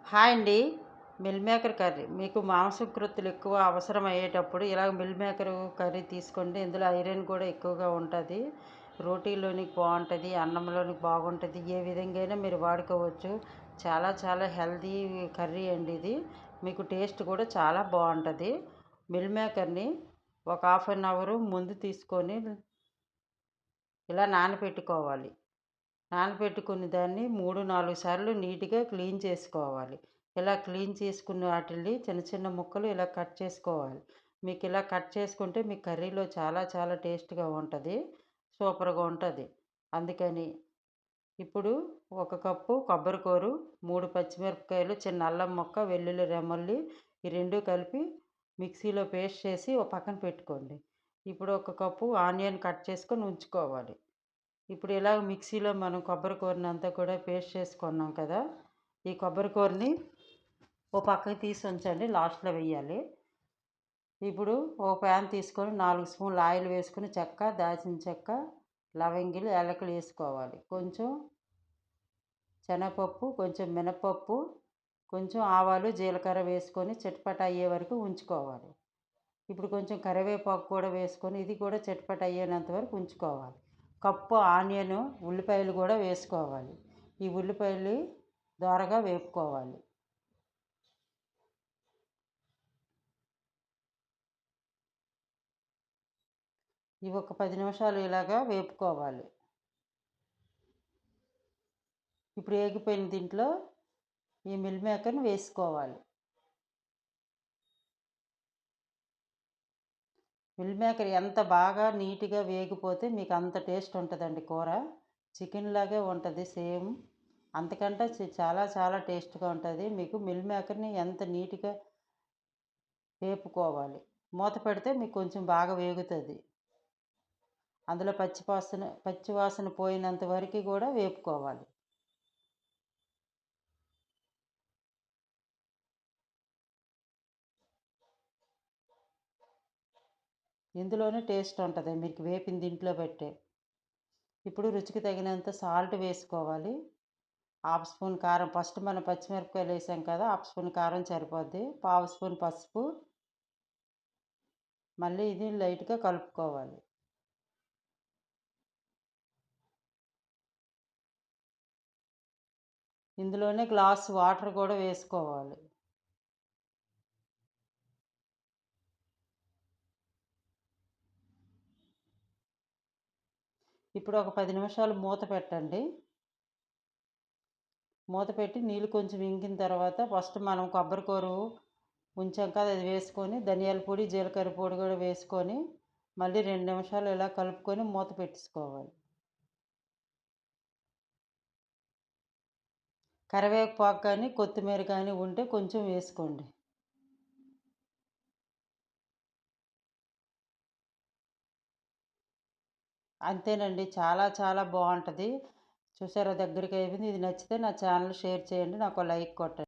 Hi అండి. Meal maker curry మీకు మాంసకృత్తులు ఎక్కువ అవసరం అయ్యేటప్పుడు ఇలా మిల్ మేకర్ కర్రీ తీసుకోండి. ఇందులో ఐరన్ కూడా ఎక్కువగా ఉంటుంది. రోటీలోనికి బాగుంటుంది, అన్నంలోనికి బాగుంటుంది. ఏ విధంగా అయినా మీరు వాడుకోవచ్చు. చాలా చాలా హెల్తీ కర్రీ అండి ఇది. మీకు టేస్ట్ కూడా చాలా బాగుంటుంది. మిల్ మేకర్ని ఒక హాఫ్ అన్ అవర్ ముందు తీసుకొని ఇలా నానబెట్టుకోవాలి. నానబెట్టుకుని దాన్ని 3-4 సార్లు నీట్గా క్లీన్ చేసుకోవాలి. ఇలా క్లీన్ చేసుకున్న వాటిని చిన్న చిన్న ముక్కలు ఇలా కట్ చేసుకోవాలి. మీకు ఇలా కట్ చేసుకుంటే మీ కర్రీలో చాలా చాలా టేస్ట్గా ఉంటుంది, సూపర్గా ఉంటుంది. అందుకని ఇప్పుడు ఒక కప్పు కొబ్బరికూరు, 3 పచ్చిమిరపకాయలు, చిన్న అల్లం ముక్క, వెల్లుల్లి రెమ్మల్ని ఈ రెండు కలిపి మిక్సీలో పేస్ట్ చేసి ఒక పక్కన పెట్టుకోండి. ఇప్పుడు ఒక కప్పు ఆనియన్ కట్ చేసుకొని ఉంచుకోవాలి. ఇప్పుడు ఇలా మిక్సీలో మనం కొబ్బరి కూరని అంతా కూడా పేస్ట్ చేసుకున్నాం కదా, ఈ కొబ్బరి కూరని ఓ పక్కకి తీసి ఉంచండి, లాస్ట్లో వేయాలి. ఇప్పుడు ఓ ప్యాన్ తీసుకొని 4 స్పూన్లు ఆయిల్ వేసుకుని చెక్క, దాల్చిన చెక్క, లవంగిలు, యాలకులు వేసుకోవాలి. కొంచెం శనగపప్పు, కొంచెం మినపప్పు, కొంచెం ఆవాలు, జీలకర్ర వేసుకొని చిటపట అయ్యే వరకు ఉంచుకోవాలి. ఇప్పుడు కొంచెం కరివేపాకు కూడా వేసుకొని ఇది కూడా చిటపట అయ్యేంత వరకు ఉంచుకోవాలి. కప్పు ఆనియన్, ఉల్లిపాయలు కూడా వేసుకోవాలి. ఈ ఉల్లిపాయలు దోరగా వేపుకోవాలి. ఇవి ఒక 10 నిమిషాలు ఇలాగా వేపుకోవాలి. ఇప్పుడు వేగిపోయిన దీంట్లో ఈ మిల్ మేకర్ని వేసుకోవాలి. మిల్ మేకర్ ఎంత బాగా నీట్గా వేగిపోతే మీకు అంత టేస్ట్ ఉంటుందండి కూర. చికెన్ లాగే ఉంటుంది సేమ్, అంతకంటే చాలా చాలా టేస్ట్గా ఉంటుంది. మీకు మిల్ మేకర్ని ఎంత నీట్గా వేపుకోవాలి. మూత పెడితే మీకు కొంచెం బాగా వేగుతుంది. అందులో పచ్చివాసన పోయినంత వరకు కూడా వేపుకోవాలి. ఇందులోనే టేస్ట్ ఉంటుంది మీకు వేపిన దీంట్లో పెట్టే. ఇప్పుడు రుచికి తగినంత సాల్ట్ వేసుకోవాలి. హాఫ్ స్పూన్ కారం, ఫస్ట్ మనం పచ్చిమిరపకాయలు వేసాం కదా, హాఫ్ స్పూన్ కారం సరిపోద్ది. పావు స్పూన్ పసుపు, మళ్ళీ ఇది లైట్గా కలుపుకోవాలి. ఇందులోనే గ్లాస్ వాటర్ కూడా వేసుకోవాలి. ఇప్పుడు ఒక 10 నిమిషాలు మూత పెట్టండి. మూత పెట్టి నీళ్ళు కొంచెం ఇంకిన తర్వాత ఫస్ట్ మనం కొబ్బరికూర ఉంచాం కదా, అది వేసుకొని ధనియాల పొడి, జీలకర్ర పొడి కూడా వేసుకొని మళ్ళీ 2 నిమిషాలు ఇలా కలుపుకొని మూత పెట్టేసుకోవాలి. కరివేపాకు కానీ కొత్తిమీర కానీ ఉంటే కొంచెం వేసుకోండి. అంతేనండి, చాలా చాలా బాగుంటుంది. చూసారా దగ్గరికి అయిపోయింది. ఇది నచ్చితే నా ఛానల్ షేర్ చేయండి, నాకు లైక్ కొట్టండి.